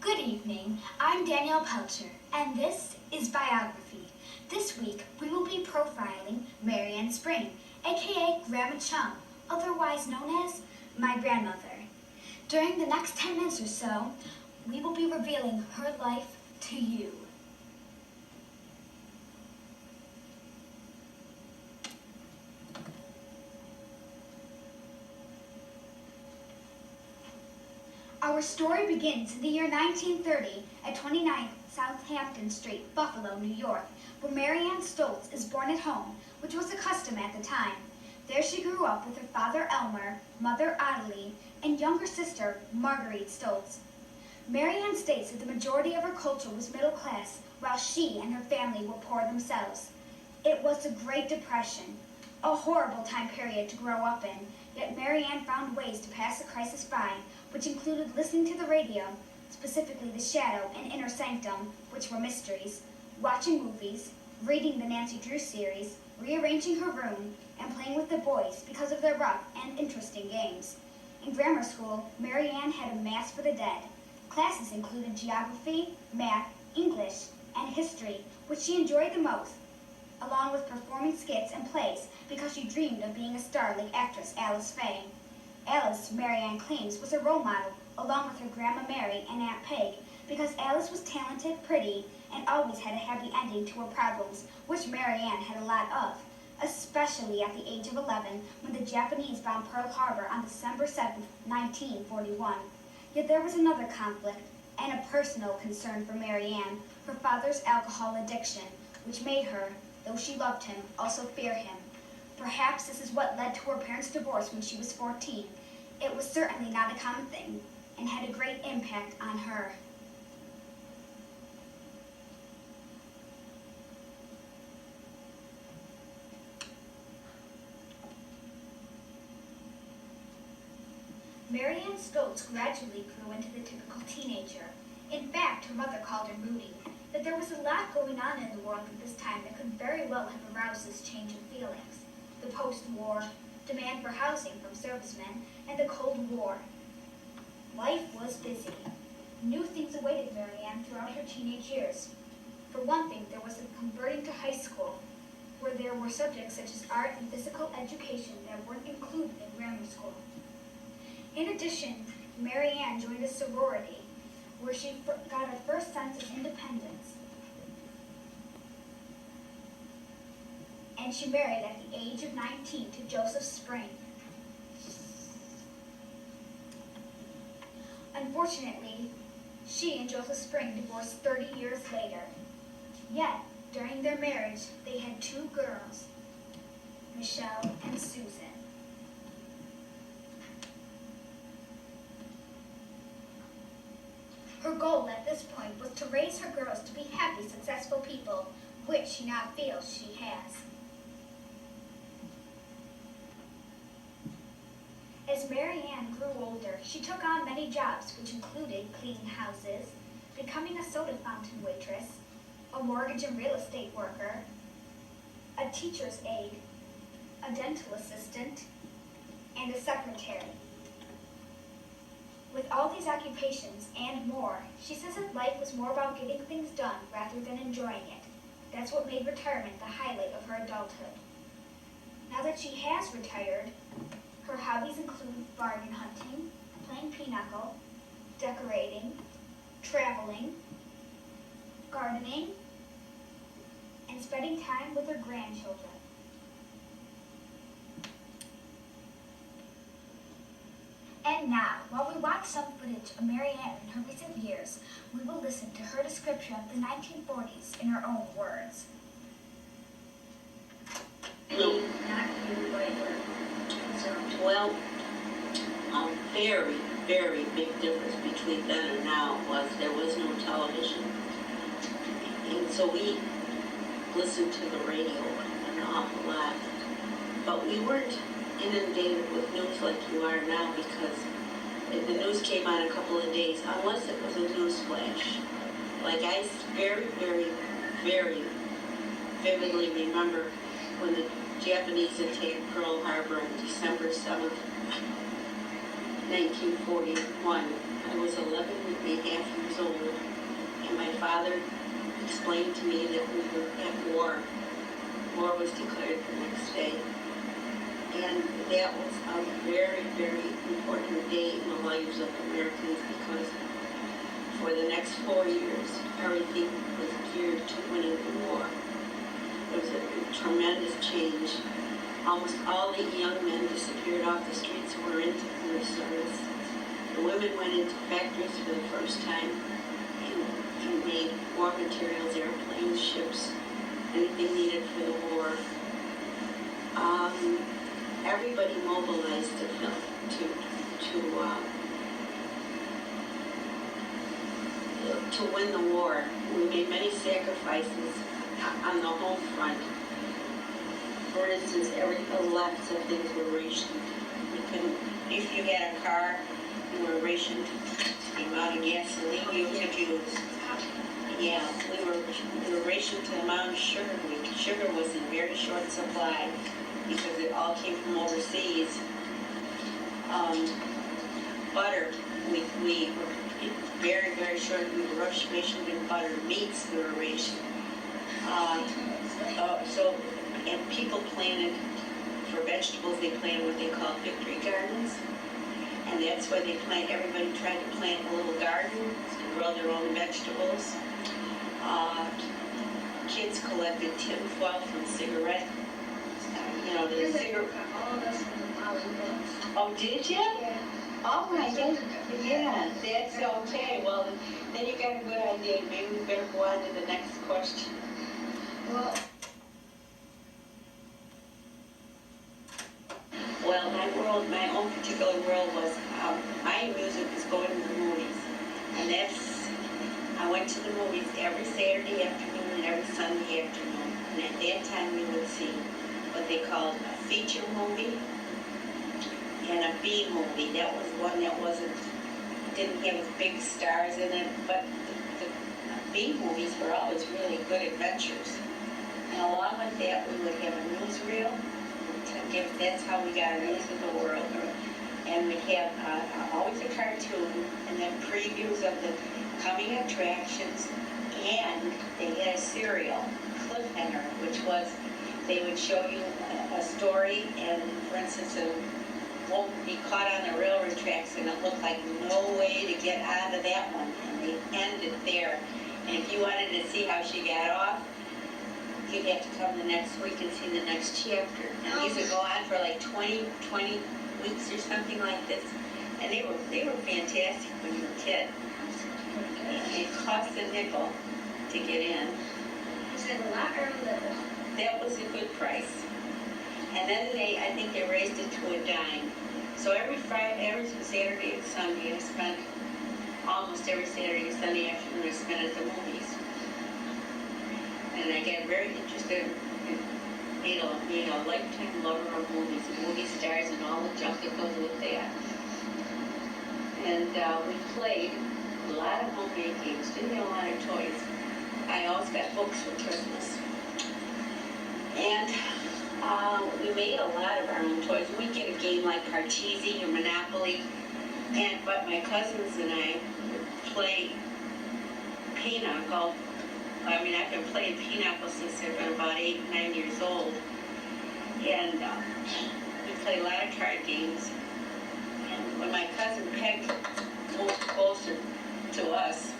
Good evening, I'm Danielle Pelcher, and this is Biography. This week, we will be profiling Marianne Spring, aka Grandma Chum, otherwise known as my grandmother. During the next 10 minutes or so, we will be revealing her life to you. Our story begins in the year 1930 at 29 Southampton Street, Buffalo, New York, where Marianne Stoltz is born at home, which was a custom at the time. There she grew up with her father Elmer, mother Ottilie, and younger sister Marguerite Stoltz. Marianne states that the majority of her culture was middle class, while she and her family were poor themselves. It was the Great Depression, a horrible time period to grow up in, yet Marianne found ways to pass the crisis by, which included listening to the radio, specifically The Shadow and Inner Sanctum, which were mysteries, watching movies, reading the Nancy Drew series, rearranging her room, and playing with the boys because of their rough and interesting games. In grammar school, Marianne had a Mass for the Dead. Classes included geography, math, English, and history, which she enjoyed the most, along with performing skits and plays because she dreamed of being a star like actress Alice Faye. Alice, Marianne claims, was a role model, along with her Grandma Mary and Aunt Peg, because Alice was talented, pretty, and always had a happy ending to her problems, which Marianne had a lot of, especially at the age of 11 when the Japanese bombed Pearl Harbor on December 7, 1941. Yet there was another conflict and a personal concern for Marianne, her father's alcohol addiction, which made her, though she loved him, also fear him. Perhaps this is what led to her parents' divorce when she was 14. It was certainly not a common thing and had a great impact on her. Marianne Stoltz gradually grew into the typical teenager. In fact, her mother called her moody, that there was a lot going on in the world at this time that could very well have aroused this change in feelings. The post-war, demand for housing from servicemen, and the Cold War. Life was busy. New things awaited Marianne throughout her teenage years. For one thing, there was a converting to high school, where there were subjects such as art and physical education that weren't included in grammar school. In addition, Marianne joined a sorority, where she got her first sense of independence. And she married at the age of 19 to Joseph Spring. Unfortunately, she and Joseph Spring divorced 30 years later. Yet, during their marriage, they had two girls, Michelle and Susan. Her goal at this point was to raise her girls to be happy, successful people, which she now feels she has. As Marianne grew older, she took on many jobs, which included cleaning houses, becoming a soda fountain waitress, a mortgage and real estate worker, a teacher's aide, a dental assistant, and a secretary. With all these occupations and more, she says that life was more about getting things done rather than enjoying it. That's what made retirement the highlight of her adulthood. Now that she has retired, her hobbies include bargain hunting, playing pinochle, decorating, traveling, gardening, and spending time with her grandchildren. And now, while we watch some footage of Marianne in her recent years, we will listen to her description of the 1940s in her own words. Not you, whatever. Well, a very, very big difference between then and now was there was no television. And so we listened to the radio an awful lot. But we weren't inundated with news like you are now, because the news came on a couple of days, unless it was a news flash. Like I very, very, very vividly remember when the Japanese attacked Pearl Harbor on December 7th, 1941. I was 11 and a half years old. father explained to me that we were at war. War was declared the next day. And that was a very, very important day in the lives of Americans because for the next 4 years, everything was geared to winning the war. It was a tremendous change. Almost all the young men disappeared off the streets who were into the service. The women went into factories for the first time and made war materials, airplanes, ships, anything needed for the war. Everybody mobilized to win the war. We made many sacrifices on the home front. For instance, lots of things were rationed. If you had a car, you were rationed the amount of gasoline you could use. Yeah, we were rationed to the amount of sugar. Sugar was in very short supply because it all came from overseas. Butter, we were very, very short. We were rationed in butter. Meats we were rationed. And people planted, for vegetables, they planted what they call victory gardens. And that's where everybody tried to plant a little garden to grow their own vegetables. Kids collected tinfoil from cigarette. The cigarette. All of us from the books. Oh, did you? Yeah. Oh, my God. Yeah, that's okay. Well, then you got a good idea. Maybe we better go on to the next question. Well, my own particular world was, my music was going to the movies. And I went to the movies every Saturday afternoon and every Sunday afternoon. And at that time we would see what they called a feature movie and a B movie. That was one that didn't have big stars in it, but the B movies were always really good adventures. And along with that, we would have a newsreel. That's how we got our news of the world. And we'd have always a cartoon and then previews of the coming attractions. And they had a serial, Cliffhanger, which was they would show you a story, and for instance, it won't be caught on the railroad tracks, and it looked like no way to get out of that one. And they ended there. And if you wanted to see how she got off, you'd have to come the next week and see the next chapter. And these would go on for like 20 weeks or something like this. And they were fantastic when you were a kid. It cost a nickel to get in. is it a lot or a little? That was a good price. And then I think they raised it to a dime. So every Saturday and Sunday, I spent almost every Saturday and Sunday afternoon I spent at the movies. And I got very interested in being a lifetime lover of movies, movie stars, and all the junk that goes with that. And we played a lot of homemade games, didn't have a lot of toys. I always got books for Christmas. And we made a lot of our own toys. We'd get a game like Parcheesi or Monopoly, but my cousins and I would play pinochle. I've been playing pinochle since I've been about 8, 9 years old. And we played a lot of card games. And when my cousin Peg moved closer to us,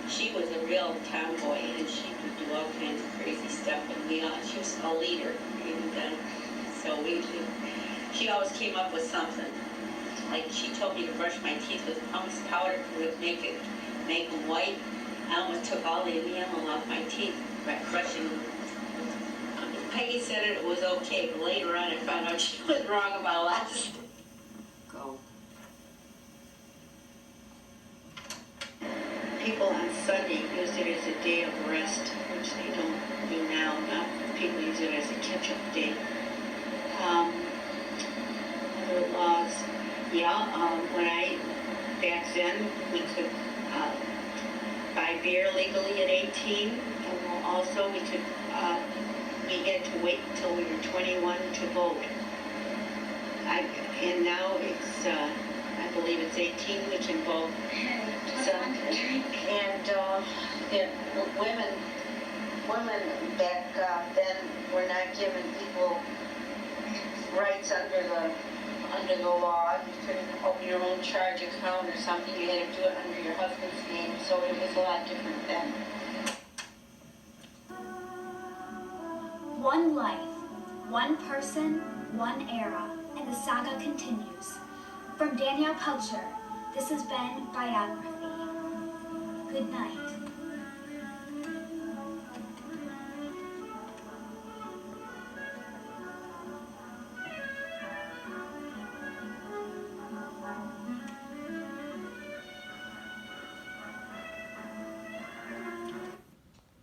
she was a real tomboy, and she could do all kinds of crazy stuff. And she was a leader. And so she always came up with something. Like she told me to brush my teeth with pumice powder to make them white. I almost took all the enamel off my teeth by crushing them. Peggy said it was okay, but later on I found out she was wrong about lots. Go. People on Sunday used it as a day of rest, which they don't do now. Now people use it as a catch-up day. Other laws. Back then, we could buy beer legally at 18, and also we had to wait until we were 21 to vote. And now I believe it's 18 we can vote. And there, women back then were not given equal rights under the law. You couldn't open your own charge account or something. You had to do it under your husband's name, so it was a lot different then. One life, one person, one era, and the saga continues. From Danielle Pelcher, this has been Biography. Good night.